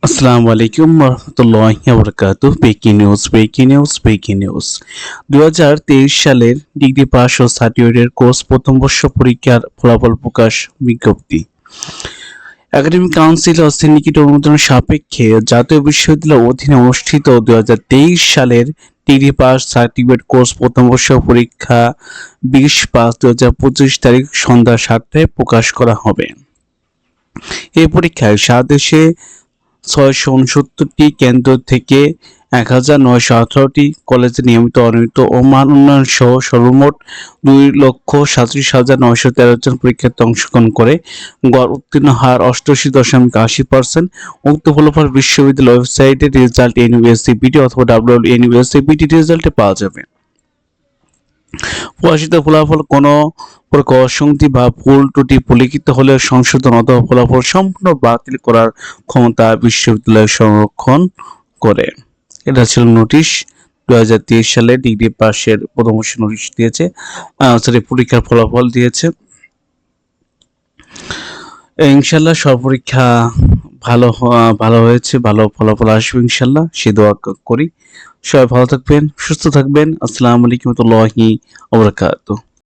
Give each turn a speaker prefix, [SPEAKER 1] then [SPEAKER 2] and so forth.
[SPEAKER 1] আসসালামু আলাইকুম রহমতুল্লাহি ওয়া বারাকাতুহু। Breaking news. 2023 সালের ডিগ্রি পাস ও সার্টিফিকেট কোর্স প্রথম বর্ষ পরীক্ষার ফলাফল প্রকাশ বিজ্ঞপ্তি। একাডেমিক কাউন্সিল ও সিন্ডিকেট অনুমোদন সাপেক্ষে জাতীয় বিশ্ববিদ্যালয়ের অধীনে অনুষ্ঠিত 2023 সালের ডিগ্রি পাস সার্টিফিকেট কোর্স প্রথম বর্ষ পরীক্ষা 20/5/2025 তারিখ সন্ধ্যা 7টায় প্রকাশ করা হবে। এই পরীক্ষায় সারা দেশে 669টি কেন্দ্র থেকে 1918টি কলেজে নিয়মিত অনিয়মিত ও মান উন্নয়ন সহ সর্বমোট 2,37,913 জন পরীক্ষার্থী অংশগ্রহণ করে গড় উত্তীর্ণ হার 88.80%। উক্ত ফলাফল বিশ্ববিদ্যালয় ওয়েবসাইটে রেজাল্ট ইউনিভার্সিটি অথবা www.university রেজাল্টে পাওয়া যাবে। প্রকাশিত ফলাফল কোনো প্রকার অসঙ্গতি বা ভুল ত্রুটি পরিলক্ষিত হলে সংশোধন অথবা ফলাফল সম্পূর্ণ বাতিল করার ক্ষমতা বিশ্ববিদ্যালয় সংরক্ষণ করে। এটা ছিল নোটিশ। 2023 সালে ডিগ্রি পাশের প্রথম বর্ষ নোটিশ দিয়েছে, পরীক্ষার ফলাফল দিয়েছে। ইনশাল্লাহ সব পরীক্ষা ভালো হয়েছে, ভালো ফলাফল আসবে ইনশাল্লাহ, সে দোয়া করি। সবাই ভালো থাকবেন, সুস্থ থাকবেন। আসসালামু আলাইকুম ওয়া রাহমাতুল্লাহি ওয়া বারাকাতুহু।